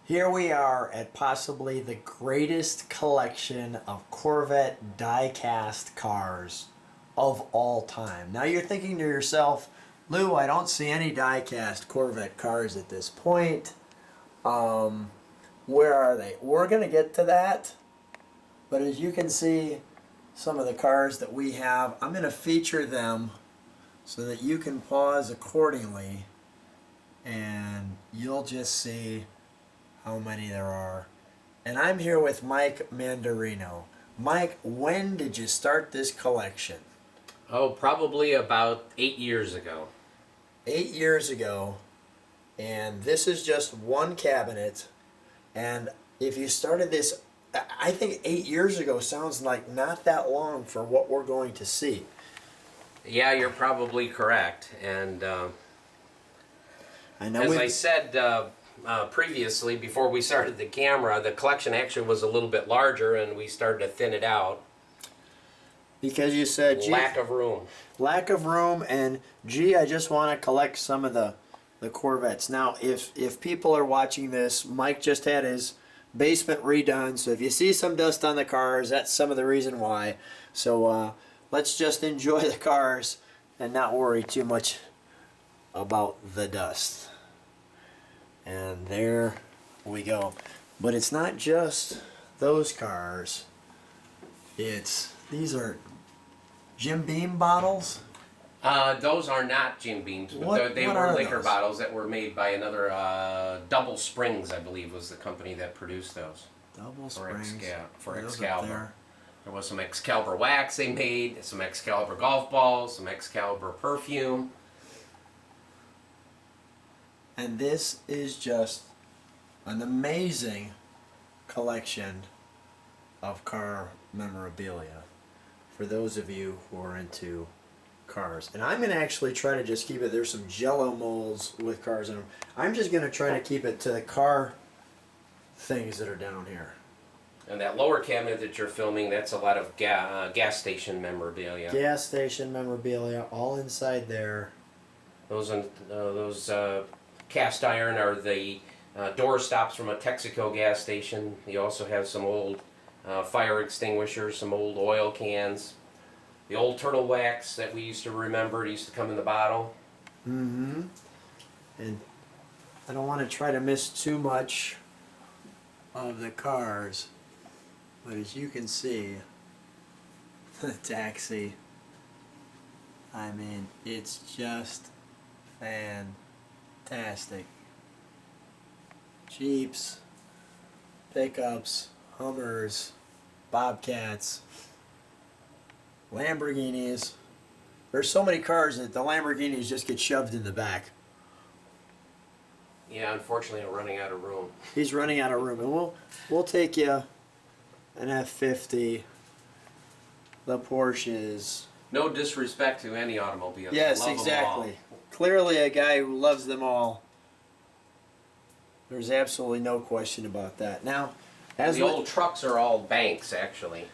Here we are at possibly the greatest collection of Corvette die-cast cars of all time. Now you're thinking to yourself, Lou, I don't see any die-cast Corvette cars at this point. Where are they? We're going to get to that. But as you can see, some of the cars that we have, I'm going to feature them so that you can pause accordingly and you'll just see how many there are. And I'm here with Mike Manderino. Mike, when did you start this collection? Oh, probably about 8 years ago. 8 years ago. And this is just one cabinet. And if you started this, I think 8 years ago sounds like not that long for what we're going to see. Yeah, you're probably correct. And I know as I said previously, before we started the camera, the collection actually was a little bit larger and we started to thin it out. Because you said, gee, lack of room. Lack of room, and gee, I just want to collect some of the Corvettes. Now, if people are watching this, Mike just had his basement redone, so if you see some dust on the cars, that's some of the reason why. So let's just enjoy the cars and not worry too much about the dust. And there we go. But it's not just those cars. These are Jim Beam bottles. Those are not Jim Beams, but they were liquor bottles that were made by another Double Springs, I believe, was the company that produced those. Double Springs. For Excalibur. There was some Excalibur wax they made, some Excalibur golf balls, some Excalibur perfume. And this is just an amazing collection of car memorabilia for those of you who are into cars. And I'm going to actually try to just keep it, there's some jello molds with cars in them. I'm just going to try to keep it to the car things that are down here. And that lower cabinet that you're filming, that's a lot of gas station memorabilia. Gas station memorabilia, all inside there. Those cast iron are the door stops from a Texaco gas station. You also have some old fire extinguishers, some old oil cans. The old turtle wax that we used to remember, it used to come in the bottle. Mm-hmm. And I don't want to try to miss too much of the cars, but as you can see, the taxi, I mean, it's just fantastic. Jeeps, pickups, Hummers, Bobcats, Lamborghinis. There's so many cars that the Lamborghinis just get shoved in the back. Yeah, unfortunately, I'm running out of room. He's running out of room, and we'll take you an F50, the Porsches. No disrespect to any automobile. Yes, love exactly. them all. Clearly a guy who loves them all. There's absolutely no question about that. Now, the old trucks are all banks, actually.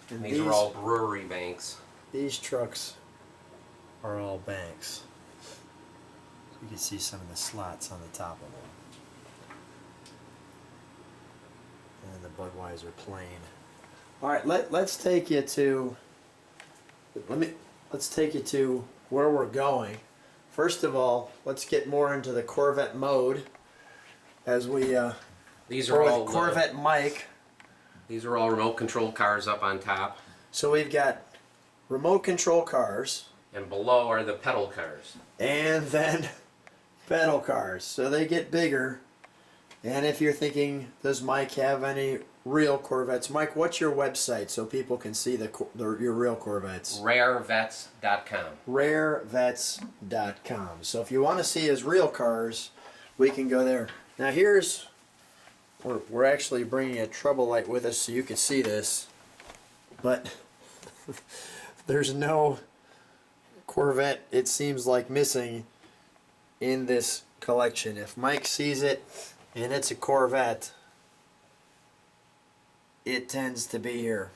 And these are all brewery banks. These trucks are all banks. You can see some of the slots on the top of them. And the Budweiser plane. All right, let's take you to where we're going. First of all, let's get more into the Corvette mode as we these are all Corvette Mike. These are all remote control cars up on top. So we've got remote control cars. And below are the pedal cars. And then pedal cars. So they get bigger. And if you're thinking, does Mike have any real Corvettes? Mike, what's your website so people can see your real Corvettes? Rarevets.com. Rarevets.com. So if you want to see his real cars, we can go there. Now we're actually bringing a trouble light with us so you can see this. But there's no Corvette, it seems like, missing in this collection. If Mike sees it and it's a Corvette, it tends to be here.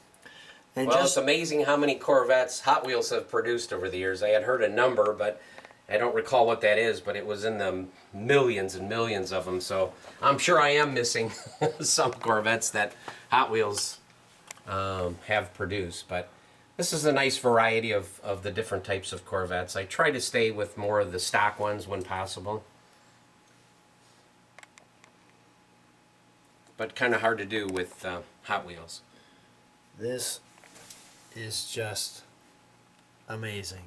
And well, it's amazing how many Corvettes Hot Wheels have produced over the years. I had heard a number, but I don't recall what that is, but it was in the millions and millions of them. So I'm sure I am missing some Corvettes that Hot Wheels have produced. But this is a nice variety of the different types of Corvettes. I try to stay with more of the stock ones when possible. But kind of hard to do with Hot Wheels. This is just amazing.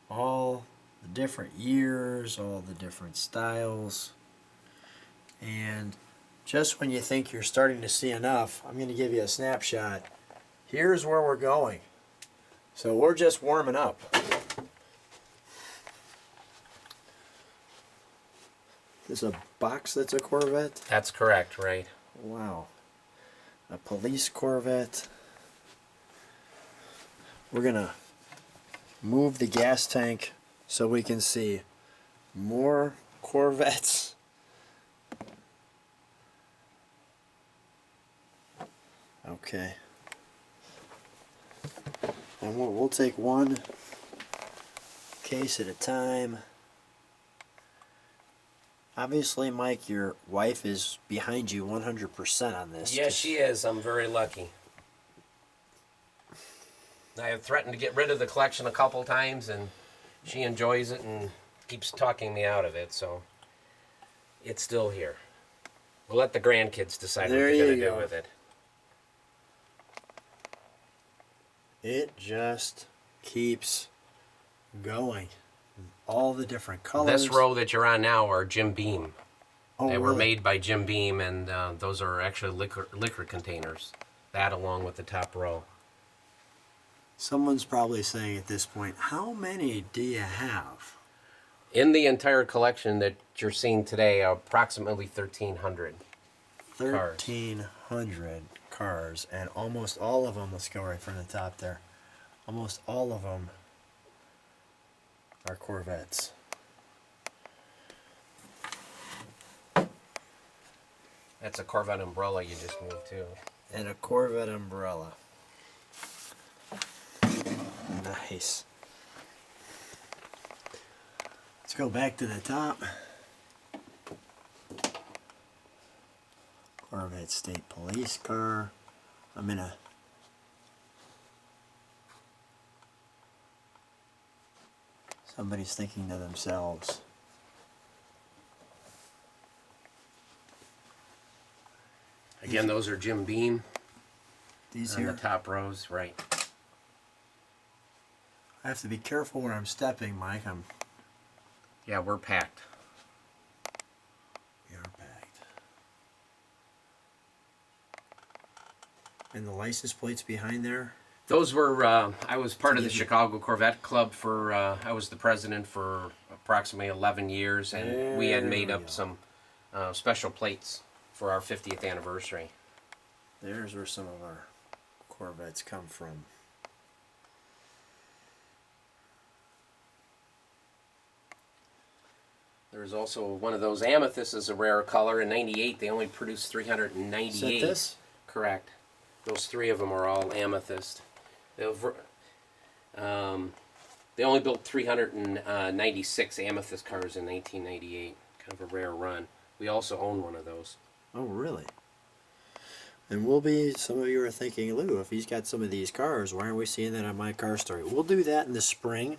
All the different years, all the different styles. And just when you think you're starting to see enough, I'm going to give you a snapshot. Here's where we're going. So we're just warming up. This is a box that's a Corvette? That's correct, right? Wow. A police Corvette. We're going to move the gas tank so we can see more Corvettes. Okay. And we'll take one case at a time. Obviously, Mike, your wife is behind you 100% on this. Yes, she is. I'm very lucky. I have threatened to get rid of the collection a couple times, and she enjoys it and keeps talking me out of it, so it's still here. We'll let the grandkids decide what they're going to do with it. It just keeps going. All the different colors. This row that you're on now are Jim Beam. Oh, They were really? made by Jim Beam, and those are actually liquor containers. That along with the top row. Someone's probably saying at this point, how many do you have? In the entire collection that you're seeing today, approximately 1,300. 1,300 cars, and almost all of them, let's go right from the top there, almost all of them are Corvettes. That's a Corvette umbrella you just moved to. And a Corvette umbrella. Nice. Let's go back to the top. Corvette State Police car. I'm in a somebody's thinking to themselves, Again, those are Jim Beam these on here, the top rows, right? I have to be careful where I'm stepping, Mike. Yeah, we're packed. You're packed. And the license plates behind there? Those were, I was part of the Chicago Corvette Club for, I was the president for approximately 11 years, and we had made up some special plates for our 50th anniversary. There's where some of our Corvettes come from. There's also one of those amethyst is a rare color. In '98, they only produced 398. Is that this? Correct. Those three of them are all amethyst. They only built 396 amethyst cars in 1998. Kind of a rare run. We also own one of those. Oh, really? And some of you are thinking, Lou, if he's got some of these cars, why aren't we seeing that on My Car Story? We'll do that in the spring,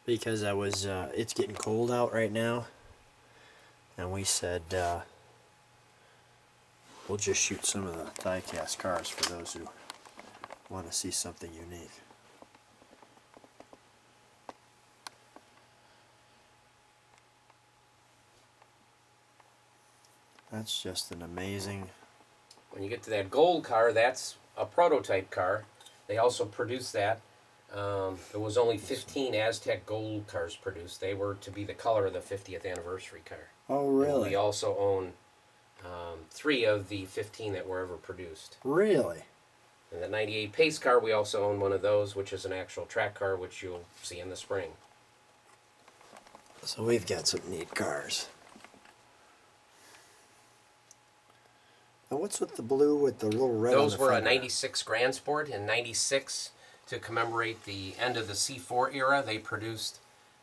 because it's getting cold out right now. And we said, we'll just shoot some of the die-cast cars for those who want to see something unique. That's just an amazing... When you get to that gold car, that's a prototype car. They also produced that. There was only 15 Aztec gold cars produced. They were to be the color of the 50th anniversary car. Oh, And really? we also own 3 of the 15 that were ever produced. Really? And the 98 Pace car, we also own one of those, which is an actual track car, which you'll see in the spring. So we've got some neat cars. And what's with the blue with the little red on Those the were a fender? 96 Grand Sport. In 96, to commemorate the end of the C4 era, they produced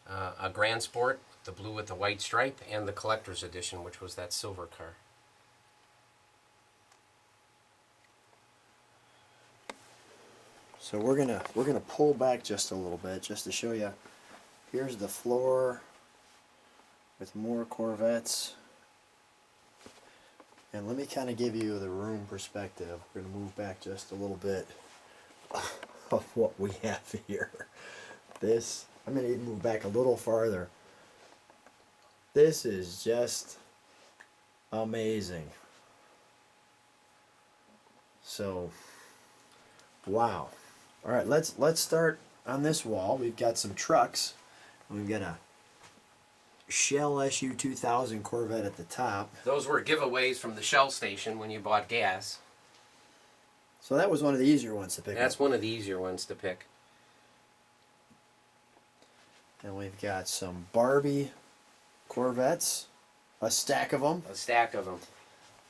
a Grand Sport, the blue with the white stripe, and the collector's edition, which was that silver car. So we're gonna pull back just a little bit just to show you. Here's the floor with more Corvettes. And let me kind of give you the room perspective. We're going to move back just a little bit of what we have here. This, I'm going to even move back a little farther. This is just amazing. So, wow. All right, let's start on this wall. We've got some trucks. We've got a Shell SU 2000 Corvette at the top. Those were giveaways from the Shell station when you bought gas. So that was one of the easier ones to pick That's up. one of the easier ones to pick. And we've got some Barbie Corvettes, a stack of them. A stack of them.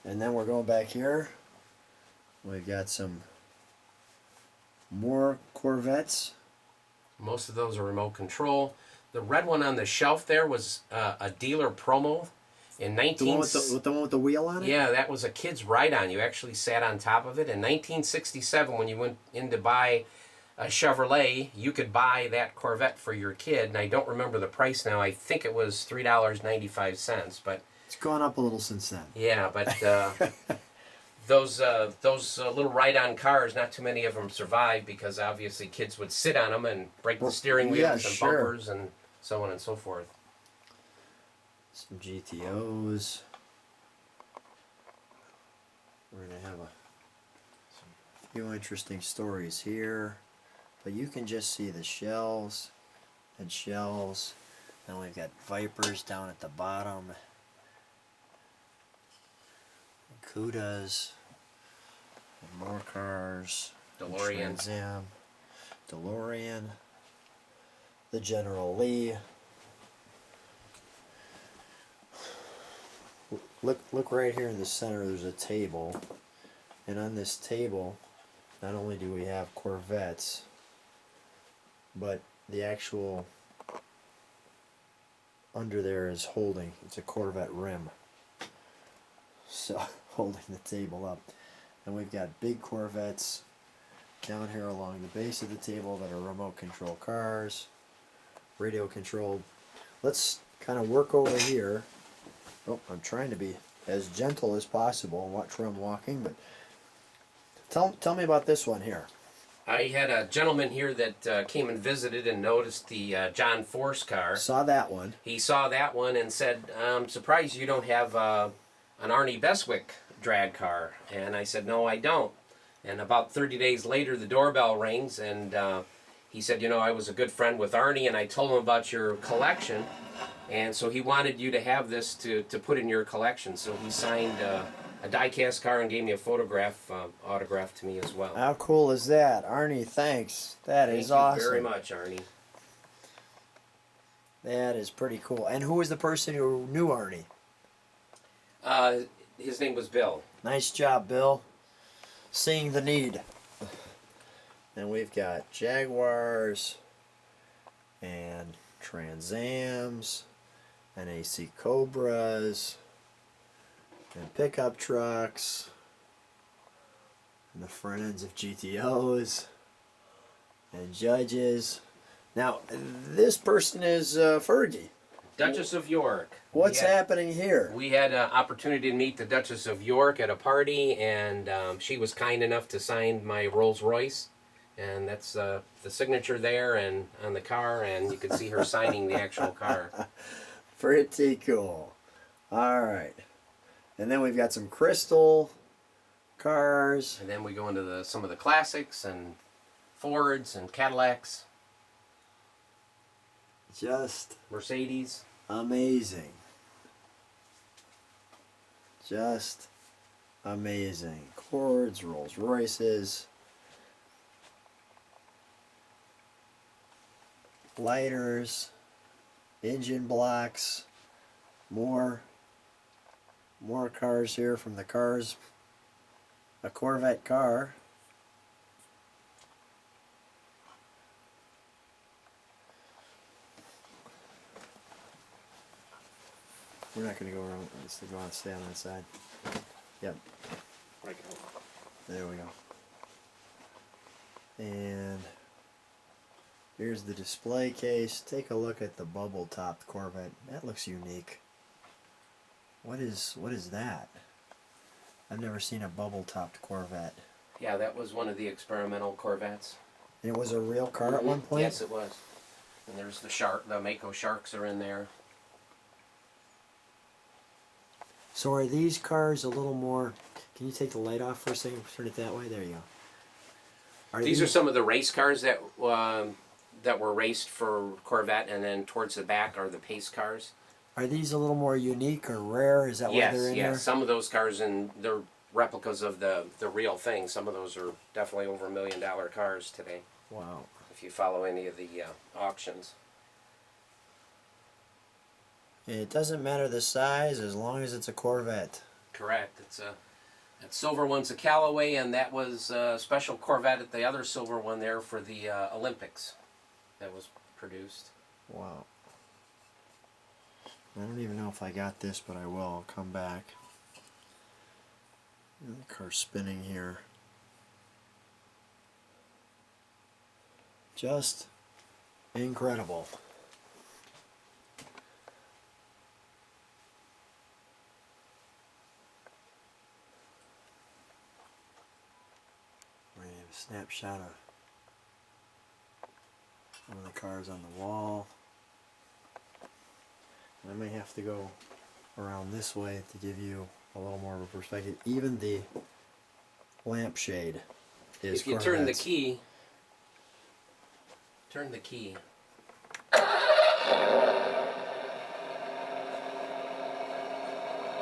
And then we're going back here. We've got some more Corvettes. Most of those are remote control. The red one on the shelf there was a dealer promo in 19... The one with the wheel on it? Yeah, that was a kid's ride-on. You actually sat on top of it. In 1967, when you went in to buy a Chevrolet, you could buy that Corvette for your kid. And I don't remember the price now. I think it was $3.95, but... It's gone up a little since then. Yeah, but those little ride-on cars, not too many of them survived because obviously kids would sit on them and break the steering wheels yeah, and sure. bumpers and so on and so forth. Some GTOs. We're going to have a few interesting stories here. But you can just see the shells and shells. Then we've got Vipers down at the bottom. Cudas. And more cars. DeLorean. Trans Am. DeLorean. The General Lee. Look right here in the center, there's a table. And on this table, not only do we have Corvettes, but the actual under there is holding, it's a Corvette rim. So, holding the table up. And we've got big Corvettes down here along the base of the table that are remote control cars, radio controlled. Let's kind of work over here. Oh, I'm trying to be as gentle as possible and watch where I'm walking, but tell me about this one here. I had a gentleman here that came and visited and noticed the John Force car. Saw that one. He saw that one and said, I'm surprised you don't have an Arnie Beswick drag car. And I said, no, I don't. And about 30 days later, the doorbell rings, and he said, you know, I was a good friend with Arnie, and I told him about your collection. And so he wanted you to have this to put in your collection. So he signed a die-cast car and gave me a photograph autograph to me as well. How cool is that? Arnie, thanks. That is awesome. Thank you very much, Arnie. That is pretty cool. And who was the person who knew Arnie? His name was Bill. Nice job, Bill. Seeing the need. And we've got Jaguars and Trans Ams and AC Cobras and pickup trucks and the front ends of GTOs and Judges. Now, this person is Fergie. Duchess of York. What's happening here? We had an opportunity to meet the Duchess of York at a party, and she was kind enough to sign my Rolls Royce. And that's the signature there and on the car, and you can see her signing the actual car. Pretty cool. All right. And then we've got some Crystal cars. And then we go into some of the classics and Fords and Cadillacs. Just Mercedes. amazing. Just amazing. Cords, Rolls Royces, lighters, engine blocks, more cars here from the Cars a Corvette car. We're not going to go around. Let's go on, stay on that side. Yep. There we go. And here's the display case. Take a look at the bubble-topped Corvette. That looks unique. What is that? I've never seen a bubble-topped Corvette. Yeah, that was one of the experimental Corvettes. And it was a real car at one point? Yes, it was. And there's the shark. The Mako sharks are in there. So are these cars a little more... Can you take the light off for a second? Turn it that way. There you go. These are some of the race cars that were raced for Corvette, and then towards the back are the pace cars. Are these a little more unique or rare? Is that why they're in there? Yes, some of those cars, and they're replicas of the real thing. Some of those are definitely over $1 million cars today. Wow. If you follow any of the auctions. It doesn't matter the size as long as it's a Corvette. Correct. It's that silver one's a Callaway, and that was a special Corvette at the other silver one there for the Olympics that was produced. Wow. I don't even know if I got this, but I will. I'll come back. The car's spinning here. Just incredible. We have a snapshot of one of the cars on the wall. I may have to go around this way to give you a little more of a perspective. Even the lampshade is If you turn the key,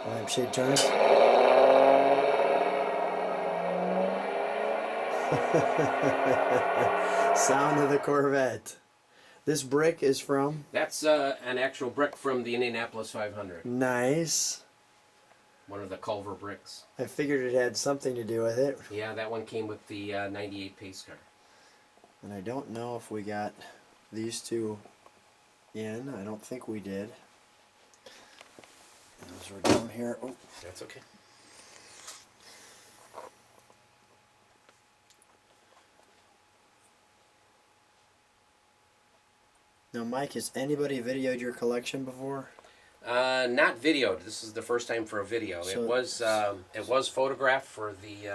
Lampshade turns. Sound of the Corvette. This brick is from? That's an actual brick from the Indianapolis 500. Nice. One of the Culver bricks. I figured it had something to do with it. Yeah, that one came with the 98 pace car. And I don't know if we got these two in. I don't think we did. Those were down here. Oh. That's okay. Now, Mike, has anybody videoed your collection before? Not videoed. This is the first time for a video. So, it was photographed for the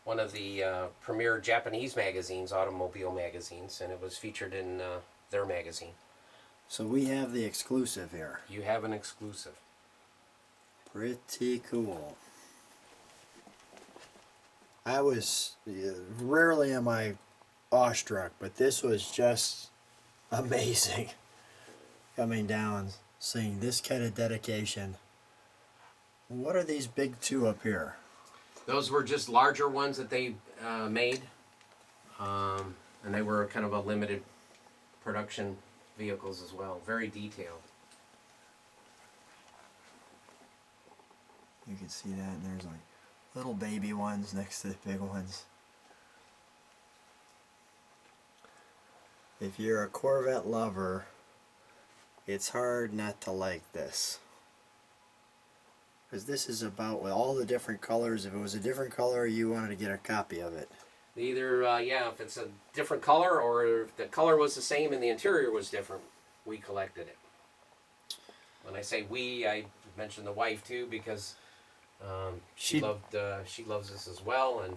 one of the premier Japanese magazines, automobile magazines, and it was featured in their magazine. So we have the exclusive here. You have an exclusive. Pretty cool. I was rarely am I awestruck, but this was just amazing. Coming down, seeing this kind of dedication. What are these big two up here? Those were just larger ones that they made, and they were kind of a limited production vehicles as well. Very detailed. You can see that, and there's like little baby ones next to the big ones. If you're a Corvette lover, it's hard not to like this. Because this is about with all the different colors. If it was a different color, you wanted to get a copy of it. Either, if it's a different color, or if the color was the same and the interior was different, we collected it. When I say we, I mention the wife too, because she loves this as well, and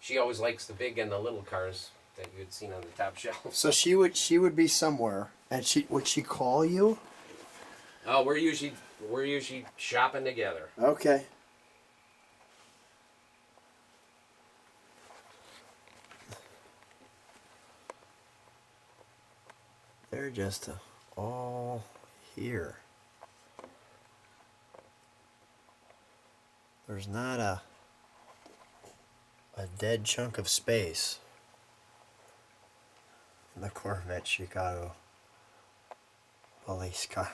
she always likes the big and the little cars that you had seen on the top shelf. So she would be somewhere, and would she call you? Oh, we're usually shopping together. Okay. They're just all here. There's not a dead chunk of space in the Corvette Chicago police car.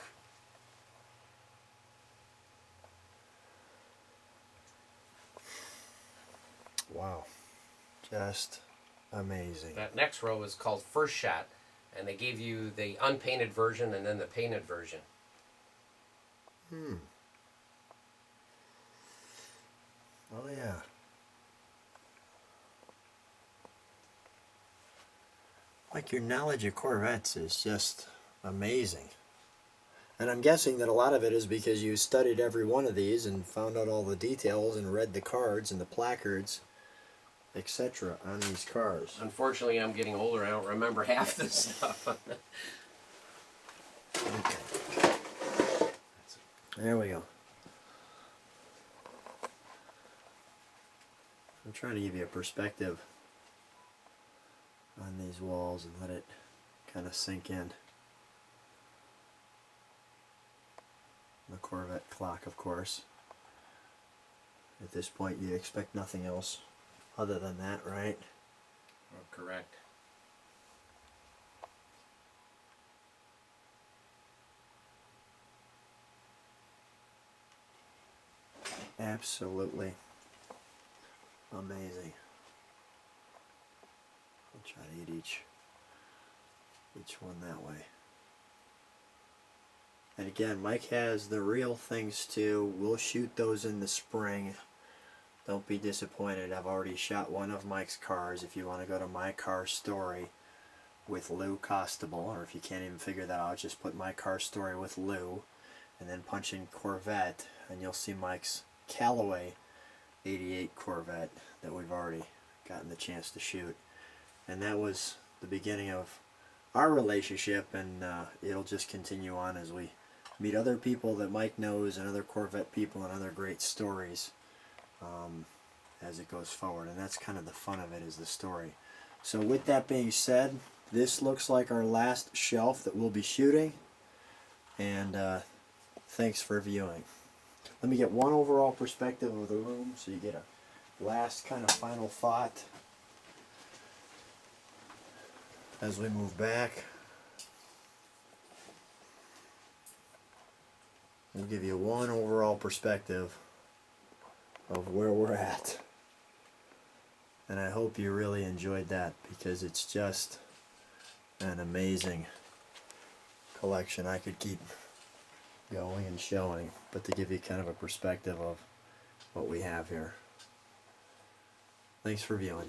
Wow. Just amazing. That next row is called First Shot, and they gave you the unpainted version and then the painted version. Oh yeah. Like, your knowledge of Corvettes is just amazing. And I'm guessing that a lot of it is because you studied every one of these and found out all the details and read the cards and the placards, etc. on these cars. Unfortunately, I'm getting older. I don't remember half this stuff. Okay. There we go. I'm trying to give you a perspective on these walls and let it kind of sink in. The Corvette clock, of course. At this point, you'd expect nothing else other than that, right? Oh, correct. Absolutely amazing. I'll try to get each one that way. And again, Mike has the real things too. We'll shoot those in the spring. Don't be disappointed. I've already shot one of Mike's cars. If you want to go to My Car Story with Lou Costable, or if you can't even figure that out, just put My Car Story with Lou and then punch in Corvette and you'll see Mike's Callaway 88 Corvette that we've already gotten the chance to shoot. And that was the beginning of our relationship, and it'll just continue on as we meet other people that Mike knows and other Corvette people and other great stories as it goes forward. And that's kind of the fun of it, is the story. So with that being said, this looks like our last shelf that we'll be shooting, and thanks for viewing. Let me get one overall perspective of the room so you get a last kind of final thought as we move back. We'll give you one overall perspective of where we're at. And I hope you really enjoyed that, because it's just an amazing collection. I could keep going and showing, but to give you kind of a perspective of what we have here. Thanks for viewing.